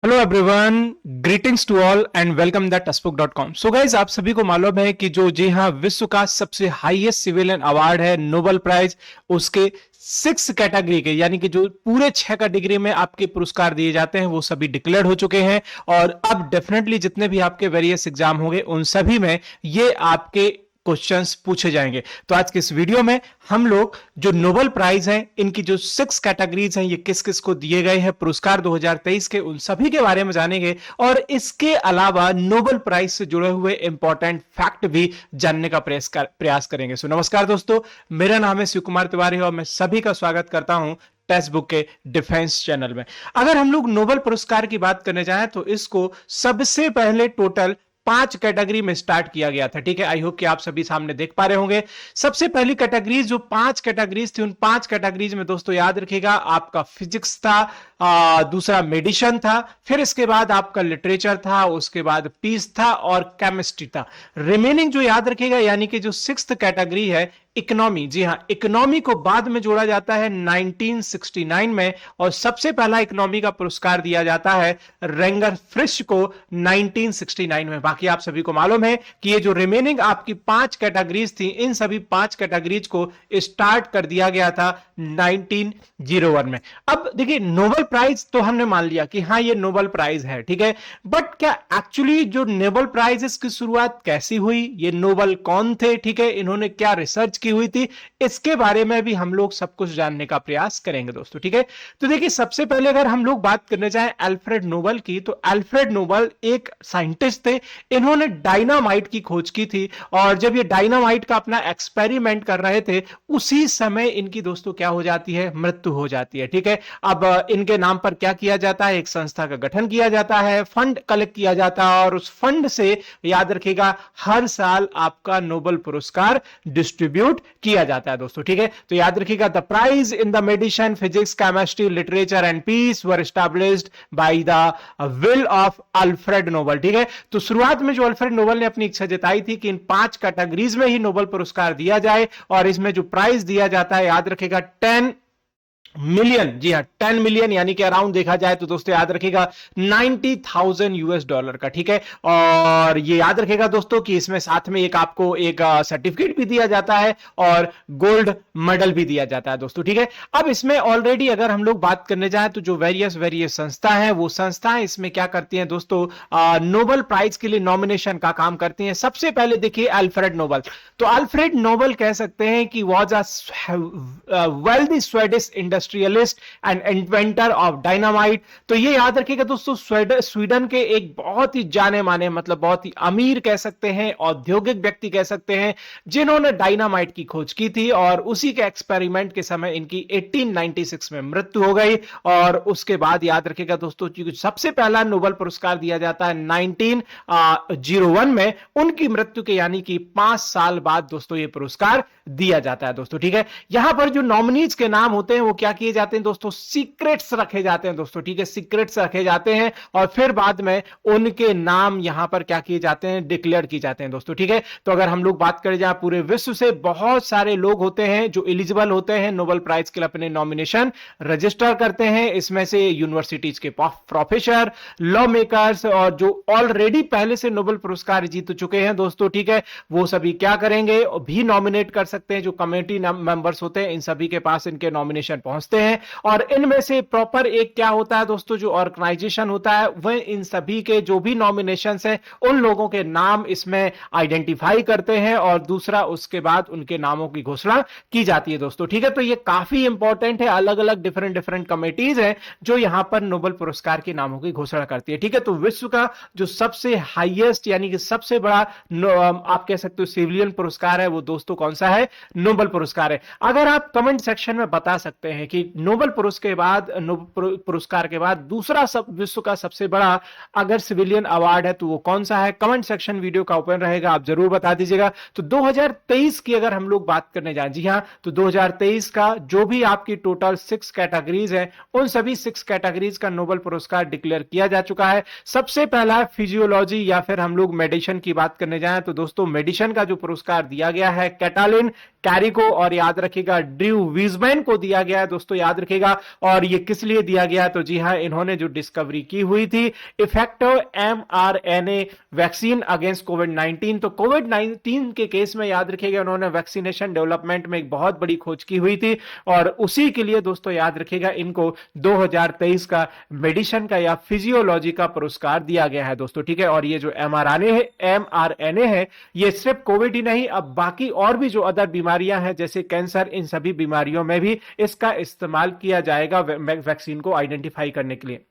Hello everyone, greetings to all and welcome the textbook dot com. So guys, आप सभी को मालूम है कि जो जी हाँ विश्व का सबसे हाईएस्ट सिविलियन अवार्ड है नोबेल प्राइज, उसके 6 कैटेगरी के यानी कि जो पूरे 6 कैटेगरी में आपके पुरस्कार दिए जाते हैं वो सभी डिक्लेयर हो चुके हैं। और अब डेफिनेटली जितने भी आपके वेरियस एग्जाम होंगे उन सभी में ये आपके क्वेश्चंस पूछे जाएंगे। तो आज के इस वीडियो में हम लोग जो नोबेल प्राइज हैं, इनकी जो 6 कैटेगरीज हैं, ये किस किस को दिए गए हैं पुरस्कार 2023 के, उन सभी के बारे में जानेंगे। और इसके अलावा नोबेल प्राइज से जुड़े हुए इंपॉर्टेंट फैक्ट भी जानने का प्रयास करेंगे। सो नमस्कार दोस्तों, मेरा नाम है शिव कुमार तिवारी और मैं सभी का स्वागत करता हूं टेक्स्ट बुक के डिफेंस चैनल में। अगर हम लोग नोबेल पुरस्कार की बात करने जाएं तो इसको सबसे पहले टोटल 5 कैटेगरी में स्टार्ट किया गया था। ठीक है, आई होप कि आप सभी सामने देख पा रहे होंगे। सबसे पहली कैटेगरीज जो 5 कैटेगरीज थी, उन 5 कैटेगरीज में दोस्तों याद रखिएगा, आपका फिजिक्स था, दूसरा मेडिसिन था, फिर इसके बाद आपका लिटरेचर था, उसके बाद पीस था और केमिस्ट्री था। रिमेनिंग जो याद रखिएगा यानी कि जो 6th कैटेगरी है इकोनॉमी, जी हां, इकोनॉमी को बाद में जोड़ा जाता है 1969 में, और सबसे पहला इकोनॉमी का पुरस्कार दिया जाता है रेंगर फ्रिश को 1969 में। बाकी आप सभी को मालूम है कि ये जो रिमेनिंग आपकी 5 कैटेगरीज थी, इन सभी 5 कैटेगरीज को स्टार्ट कर दिया गया था 1901 में। अब देखिए, नोबेल प्राइज तो हमने मान लिया कि हां ये नोबेल प्राइज है, ठीक है, बट क्या एक्चुअली जो नोबेल प्राइजेस की शुरुआत कैसी हुई, ये नोबेल कौन थे, ठीक है, इन्होंने क्या रिसर्च की हुई थी, इसके बारे में भी हम लोग सब कुछ जानने का प्रयास करेंगे दोस्तों। ठीक है, तो देखिए, सबसे पहले अगर हम लोग बात करने जाएं अल्फ्रेड नोबेल की, तो अल्फ्रेड नोबेल एक साइंटिस्ट थे। इन्होंने डायनामाइट की खोज की थी, और जब ये डायनामाइट का अपना एक्सपेरिमेंट कर रहे थे, उसी समय इनकी दोस्तों क्या हो जाती है, मृत्यु हो जाती है। ठीक है, अब इनके नाम पर क्या किया जाता है, एक संस्था का गठन किया जाता है, फंड कलेक्ट किया जाता है, और उस फंड से याद रखिएगा हर साल आपका नोबेल पुरस्कार डिस्ट्रीब्यूट किया जाता है दोस्तों। ठीक है, तो याद रखिएगा, the prize in the medicine, physics, chemistry, literature and peace were established by the will of Alfred Nobel. ठीक है, तो शुरुआत में जो अल्फ्रेड नोबेल ने अपनी इच्छा जताई थी कि इन 5 कैटेगरीज में ही नोबेल पुरस्कार दिया जाए, और इसमें जो प्राइज दिया जाता है याद रखिएगा 10 मिलियन, जी हाँ 10 मिलियन, यानी कि अराउंड देखा जाए तो दोस्तों याद रखिएगा $90,000 का। ठीक है, और ये याद रखिएगा दोस्तों कि इसमें साथ में एक आपको एक सर्टिफिकेट भी दिया जाता है और गोल्ड मेडल भी दिया जाता है दोस्तों। ठीक है, अब इसमें ऑलरेडी अगर हम लोग बात करने जाएं तो जो वेरियस संस्था है, वो संस्थाएं इसमें क्या करती हैं दोस्तों, नोबेल प्राइज के लिए नॉमिनेशन का काम करती हैं। सबसे पहले देखिए अल्फ्रेड नोबेल, तो अल्फ्रेड नोबेल कह सकते हैं कि was a wealthy Swedish industrialist and inventor of dynamite. तो ये याद रखिएगा दोस्तों, स्वीडन के एक बहुत ही जाने माने, मतलब बहुत ही अमीर कह सकते हैं, औद्योगिक व्यक्ति कह सकते हैं, जिन्होंने डायनामाइट की खोज की थी, और उसी के एक्सपेरिमेंट के समय इनकी 1896 में मृत्यु हो गई। और उसके बाद याद रखिएगा दोस्तों, सबसे पहला नोबेल पुरस्कार दिया जाता है 1901 में, उनकी मृत्यु के यानी कि 5 साल बाद दोस्तों ये पुरस्कार दिया जाता है दोस्तों। ठीक है, यहां पर जो नॉमिनीज के नाम होते हैं वो क्या किए जाते हैं दोस्तों, सीक्रेट्स रखे जाते हैं दोस्तों। ठीक है, सीक्रेट्स रखे जाते हैं, और फिर बाद में उनके नाम यहां पर क्या किए जाते हैं, डिक्लेयर किए जाते हैं दोस्तों। ठीक है, तो अगर हम लोग बात करें, जहां पूरे विश्व से बहुत सारे लोग होते हैं जो एलिजिबल होते हैं नोबेल प्राइज के लिए अपने नॉमिनेशन रजिस्टर करते हैं, इसमें से यूनिवर्सिटीज के प्रोफेसर, लॉ मेकर्स, और जो ऑलरेडी पहले से नोबेल पुरस्कार जीत चुके हैं दोस्तों। ठीक है, वो सभी क्या करेंगे, भी नॉमिनेट कर सकते हैं। जो कमेटी मेंबर्स होते हैं, इन सभी के पास इनके नॉमिनेशन पहुंचते हैं, और इनमें से प्रॉपर एक क्या होता है दोस्तों, जो ऑर्गेनाइजेशन होता है, वह इन सभी के जो भी नॉमिनेशंस हैं, उन लोगों के नाम इसमें आइडेंटिफाई करते हैं, और दूसरा उसके बाद उनके नामों की घोषणा की जाती है दोस्तों। ठीक है, तो ये काफी इंपॉर्टेंट है, अलग अलग डिफरेंट कमेटीज हैं जो यहां पर नोबेल पुरस्कार के नामों की घोषणा करती है। ठीक है, तो विश्व का जो सबसे हाईएस्ट यानी कि सबसे बड़ा आप कह सकते हो सिविलियन पुरस्कार है, वो दोस्तों कौन सा है, नोबेल पुरस्कार है। अगर आप कमेंट सेक्शन में बता सकते हैं कि नोबेल पुरस्कार के बाद दूसरा विश्व का सबसे बड़ा अगर सिविलियन अवार्ड है तो वो कौन सा है, कमेंट सेक्शन वीडियो का ओपन रहेगा, आप जरूर बता दीजिएगा। तो 2023 की अगर हम लोग बात करने जाएं, जी हां, तो 2023 का जो भी आपकी टोटल 6 कैटेगरीज है, उन सभी 6 कैटेगरीज का नोबेल पुरस्कार डिक्लेयर किया जा चुका है। सबसे पहला फिजियोलॉजी या फिर हम लोग मेडिसिन की बात करने जाएं तो दोस्तों मेडिसिन का जो पुरस्कार दिया गया है कैटालिन कैरी को, और याद रखिएगा ड्रू वीजमैन को दिया गया है दोस्तों, याद रखिएगा। और ये किस लिए दिया गया? तो जी हाँ, इन्होंने जो डिस्कवरी की हुई थी effective mRNA vaccine against Covid 19। तो कोविड 19 के केस में याद रखिएगा उन्होंने वैक्सीनेशन डेवलपमेंट में एक बहुत बड़ी खोज की हुई थी, और उसी के लिए दोस्तों याद रखिएगा इनको 2023 का मेडिसिन का या फिजियोलॉजी का पुरस्कार दिया गया है दोस्तों, ठीक है। और ये जो mRNA है ये सिर्फ कोविड ही नहीं, अब बाकी और भी जो अदर बीमारियां हैं जैसे कैंसर, इन सभी बीमारियों में भी इसका इस्तेमाल किया जाएगा वैक्सीन को आइडेंटिफाई करने के लिए।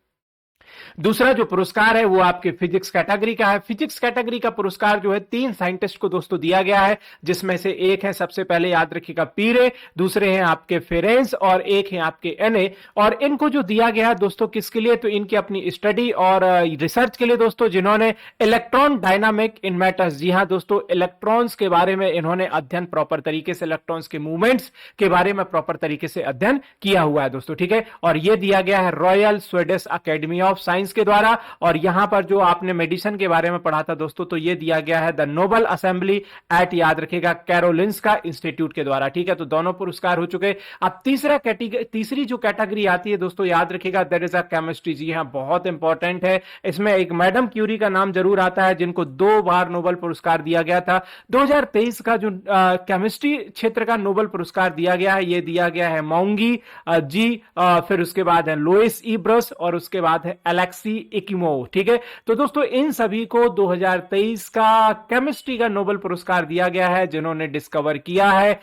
दूसरा जो पुरस्कार है वो आपके फिजिक्स कैटेगरी का है। फिजिक्स कैटेगरी का पुरस्कार जो है 3 साइंटिस्ट को दोस्तों दिया गया है, जिसमें से एक है सबसे पहले याद रखिएगा पीरे, दूसरे हैं आपके फेरेंस और एक है आपके एनए। और इनको जो दिया गया है दोस्तों किसके लिए? तो इनकी अपनी स्टडी और रिसर्च के लिए दोस्तों, जिन्होंने इलेक्ट्रॉन डायनामिक इन मैटर्स, जी हां दोस्तों, इलेक्ट्रॉन्स के बारे में इन्होंने अध्ययन प्रॉपर तरीके से, इलेक्ट्रॉन्स के मूवमेंट्स के बारे में प्रॉपर तरीके से अध्ययन किया हुआ है दोस्तों, ठीक है। और यह दिया गया है royal Swedish academy of science के द्वारा। और यहां पर जो आपने मेडिसिन के बारे में पढ़ा था दोस्तों, तो ये दिया गया है द नोबल असेंबली एट, याद रखिएगा, कैरोलिंस्का इंस्टीट्यूट के द्वारा, ठीक है। तो दोनों पुरस्कार हो चुके। अब तीसरी जो कैटेगरी आती है दोस्तों, याद रखिएगा दैट इज अ केमिस्ट्री। जी हां, बहुत इंपॉर्टेंट है। इसमें एक मैडम क्यूरी का नाम जरूर आता है, जिनको 2 बार नोबल पुरस्कार दिया गया था। 2023 का जो केमिस्ट्री क्षेत्र का नोबल पुरस्कार दिया गया है, ये दिया गया है मोंगी जी, फिर उसके बाद है लोइस ई ब्रस, और उसके बाद है एलेक्सी इकिमोव, ठीक है। तो दोस्तों इन सभी को 2023 का केमिस्ट्री का नोबेल पुरस्कार दिया गया है, जिन्होंने डिस्कवर किया है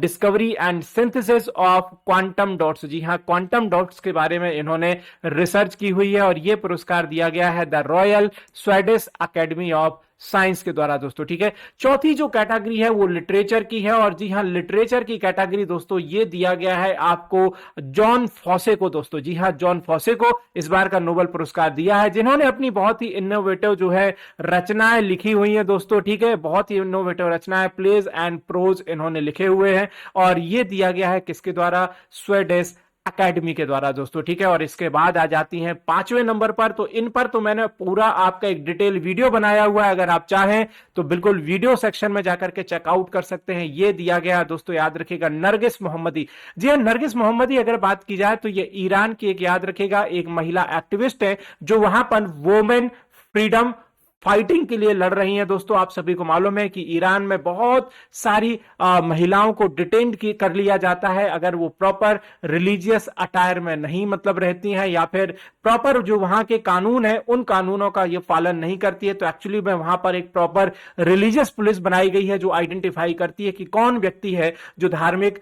discovery and synthesis of quantum dots. जी हां, क्वांटम डॉट्स के बारे में इन्होंने रिसर्च की हुई है, और यह पुरस्कार दिया गया है the royal Swedish academy of science के द्वारा दोस्तों, ठीक है। चौथी जो कैटेगरी है वो लिटरेचर की है, और जी हां, लिटरेचर की कैटेगरी दोस्तों ये दिया गया है आपको जॉन फॉसे को दोस्तों। जी हां, जॉन फॉसे को इस बार का नोबेल पुरस्कार दिया है, जिन्होंने अपनी बहुत ही इनोवेटिव जो है रचनाएं लिखी हुई हैं दोस्तों, ठीक है। बहुत ही इनोवेटिव रचनाएं, प्लेज एंड प्रोज इन्होंने लिखे हुए हैं, और ये दिया गया है किसके द्वारा? स्वीडिश अकेडमी के द्वारा दोस्तों, ठीक है। और इसके बाद आ जाती हैं 5वें नंबर पर। तो इन पर तो मैंने पूरा आपका एक डिटेल वीडियो बनाया हुआ है, अगर आप चाहें तो बिल्कुल वीडियो सेक्शन में जाकर के चेकआउट कर सकते हैं। ये दिया गया दोस्तों, याद रखिएगा, नरगिस मोहम्मदी। जी हाँ, नरगिस मोहम्मदी अगर बात की जाए तो ये ईरान की एक, याद रखिएगा, एक महिला एक्टिविस्ट है, जो वहां पर वोमेन फ्रीडम फाइटिंग के लिए लड़ रही हैं दोस्तों। आप सभी को मालूम है कि ईरान में बहुत सारी महिलाओं को डिटेन कर लिया जाता है अगर वो प्रॉपर रिलीजियस अटायर में नहीं मतलब रहती हैं, या फिर प्रॉपर जो वहां के कानून है उन कानूनों का ये पालन नहीं करती है। तो एक्चुअली में वहां पर एक प्रॉपर रिलीजियस पुलिस बनाई गई है, जो आइडेंटिफाई करती है कि कौन व्यक्ति है जो धार्मिक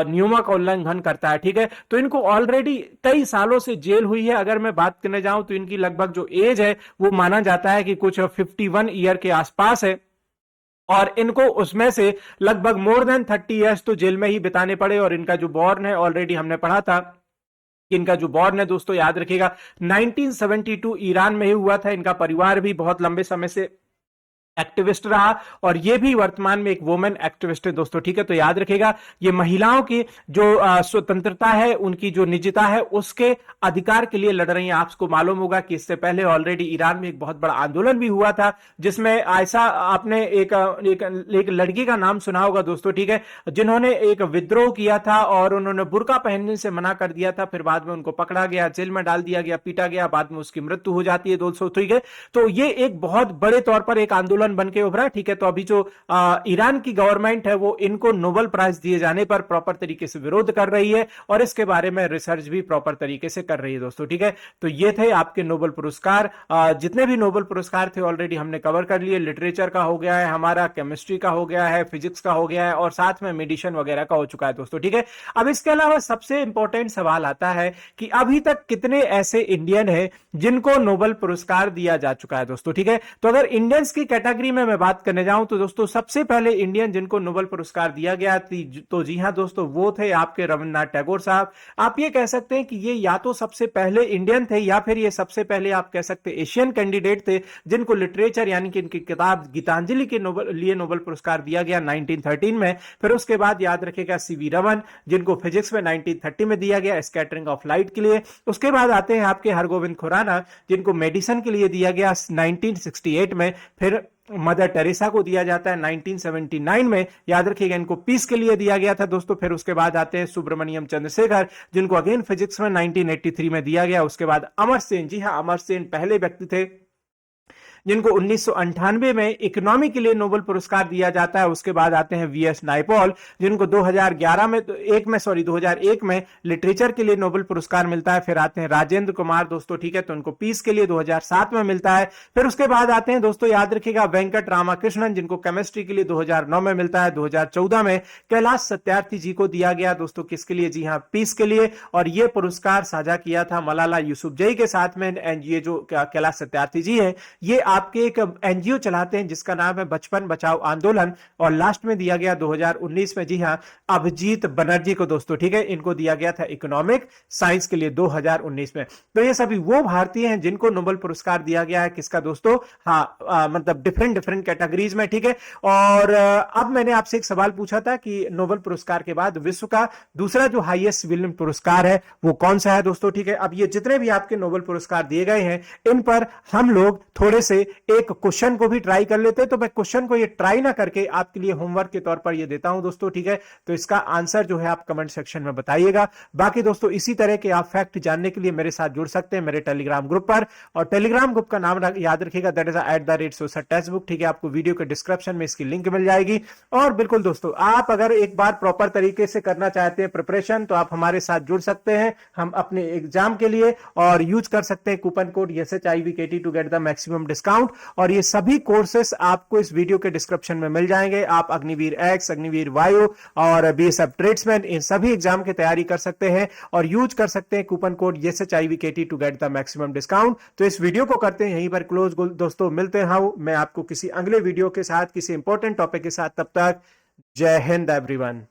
नियमों का उल्लंघन करता है, ठीक है। तो इनको ऑलरेडी कई सालों से जेल हुई है। अगर मैं बात करने जाऊं तो इनकी लगभग जो एज है वो माना जाता है कि कुछ 51 ईयर के आसपास है, और इनको उसमें से लगभग मोर देन 30 इयर्स तो जेल में ही बिताने पड़े। और इनका जो बॉर्न है, ऑलरेडी हमने पढ़ा था कि इनका जो बॉर्न है दोस्तों, याद रखिएगा, 1972 ईरान में ही हुआ था। इनका परिवार भी बहुत लंबे समय से एक्टिविस्ट रहा, और ये भी वर्तमान में एक वुमेन एक्टिविस्ट है दोस्तों, ठीक है। तो याद रखिएगा, ये महिलाओं की जो स्वतंत्रता है, उनकी जो निजता है, उसके अधिकार के लिए लड़ रही हैं। आपको मालूम होगा कि इससे पहले ऑलरेडी ईरान में एक बहुत बड़ा आंदोलन भी हुआ था, जिसमें ऐसा आपने एक लड़की का नाम सुना होगा दोस्तों, ठीक है, जिन्होंने एक विद्रोह किया था और उन्होंने बुर्का पहनने से मना कर दिया था। फिर बाद में उनको पकड़ा गया, जेल में डाल दिया गया, पीटा गया, बाद में उसकी मृत्यु हो जाती है दोस्तों, ठीक है। तो ये एक बहुत बड़े तौर पर एक आंदोलन बन के उभरा, ठीक है। तो अभी जो ईरान की गवर्नमेंट है वो इनको नोबेल प्राइज दिए जाने पर प्रॉपर तरीके से विरोध कर रही है, और इसके बारे में रिसर्च भी प्रॉपर तरीके से कर रही है दोस्तों, ठीक है। तो ये थे आपके नोबेल पुरस्कार। जितने भी नोबेल पुरस्कार थे ऑलरेडी हमने कवर कर लिए। लिटरेचर का हो गया है हमारा, केमिस्ट्री का हो गया है, फिजिक्स का हो गया है, और साथ में मेडिसिन वगैरह का हो चुका है दोस्तों, ठीक है। अब इसके अलावा सबसे इंपॉर्टेंट सवाल आता है कि अभी तक कितने ऐसे इंडियन है जिनको नोबेल पुरस्कार दिया जा चुका है दोस्तों, ठीक है। तो अगर इंडियंस की कैटेगरी में मैं बात करने जाऊं तो दोस्तों, सबसे पहले इंडियन जिनको नोबेल पुरस्कार दिया गया तो जी हां दोस्तों, वो थे आपके रविन्द्रनाथ टैगोर साहब। आप ये कह सकते हैं कि ये या तो सबसे पहले इंडियन थे, या फिर ये सबसे पहले आप कह सकते हैं एशियन कैंडिडेट थे जिनको लिटरेचर यानी कि इनकी किताब गीतांजलि के लिए नोबेल पुरस्कार दिया गया 1913 में। फिर उसके बाद याद रखेगा सीवी रमन, जिनको फिजिक्स में 1930 में दिया गया स्कैटरिंग ऑफ लाइट के लिए। उसके बाद आते हैं आपके हरगोविंद खुराना, जिनको मेडिसिन के लिए दिया गया 1968 में। फिर मदर टेरेसा को दिया जाता है 1979 में, याद रखिएगा इनको पीस के लिए दिया गया था दोस्तों। फिर उसके बाद आते हैं सुब्रमण्यम चंद्रशेखर, जिनको अगेन फिजिक्स में 1983 में दिया गया। उसके बाद अमर सेन, जी हाँ अमर सेन पहले व्यक्ति थे जिनको 1998 में इकोनॉमी के लिए नोबेल पुरस्कार दिया जाता है। उसके बाद आते हैं वीएस नायपॉल, जिनको 2001 में लिटरेचर के लिए नोबेल पुरस्कार मिलता है। फिर आते हैं राजेंद्र कुमार दोस्तों, ठीक है, तो उनको पीस के लिए 2007 में मिलता है। फिर उसके बाद आते हैं दोस्तों, याद रखिएगा वेंकट रामाकृष्णन, जिनको केमिस्ट्री के लिए 2009 में मिलता है। 2014 में कैलाश सत्यार्थी जी को दिया गया दोस्तों, किसके लिए, जी हाँ पीस के लिए। और ये पुरस्कार साझा किया था मलाला यूसुफजई के साथ में। एंड ये जो कैलाश सत्यार्थी जी हैं, ये आपके एक एनजीओ चलाते हैं जिसका नाम है बचपन बचाओ आंदोलन। और लास्ट में दिया गया 2019 में, जी हां अभिजीत बनर्जी को दोस्तों, ठीक है, इनको दिया गया था इकोनॉमिक साइंस के लिए 2019 में। तो ये सभी वो भारतीय हैं जिनको नोबेल पुरस्कार दिया गया है, किसका दोस्तों, हाँ मतलब डिफरेंट डिफरेंट कैटेगरीज में, ठीक है। और अब मैंने आपसे एक सवाल पूछा था कि नोबेल पुरस्कार के बाद विश्व का दूसरा जो हाईएस्ट सिविलियन पुरस्कार है वो कौन सा है दोस्तों, ठीक है। अब ये जितने भी आपके नोबेल पुरस्कार दिए गए हैं, इन पर हम लोग थोड़े से एक क्वेश्चन को भी ट्राई कर लेते हैं। तो मैं क्वेश्चन को ये ट्राई ना करके आपके लिए होमवर्क के तौर पर ये देता हूं दोस्तों, ठीक है। तो इसका आंसर जो है आप कमेंट सेक्शन में बताइएगा। बाकी दोस्तों इसी तरह के आप फैक्ट जानने के लिए मेरे साथ जुड़ सकते हैं मेरे टेलीग्राम ग्रुप पर। और टेलीग्राम ग्रुप का नाम याद रखिएगा, दैट इज @SOSA-टेक्स्टबुक, ठीक है। आपको वीडियो के डिस्क्रिप्शन में इसकी लिंक मिल जाएगी। और बिल्कुल दोस्तों, आप अगर एक बार प्रॉपर तरीके से करना चाहते हैं प्रिपरेशन, तो आप हमारे साथ जुड़ सकते हैं हम अपने एग्जाम के लिए, और यूज कर सकते हैं coupon code SHIVKT to get the maximum discount. और ये सभी कोर्सेस आपको इस वीडियो के डिस्क्रिप्शन में मिल जाएंगे। आप अग्निवीर एक्स, अग्निवीर वायु और बीएसएफ ट्रेड्समैन, इन सभी एग्जाम की तैयारी कर सकते हैं और यूज कर सकते हैं coupon code SHIVKT to get the maximum discount. तो इस वीडियो को करते हैं यहीं पर क्लोज दोस्तों, मिलते हैं मैं आपको किसी अगले वीडियो के साथ किसी इंपॉर्टेंट टॉपिक के साथ। तब तक जय हिंद एवरीवन।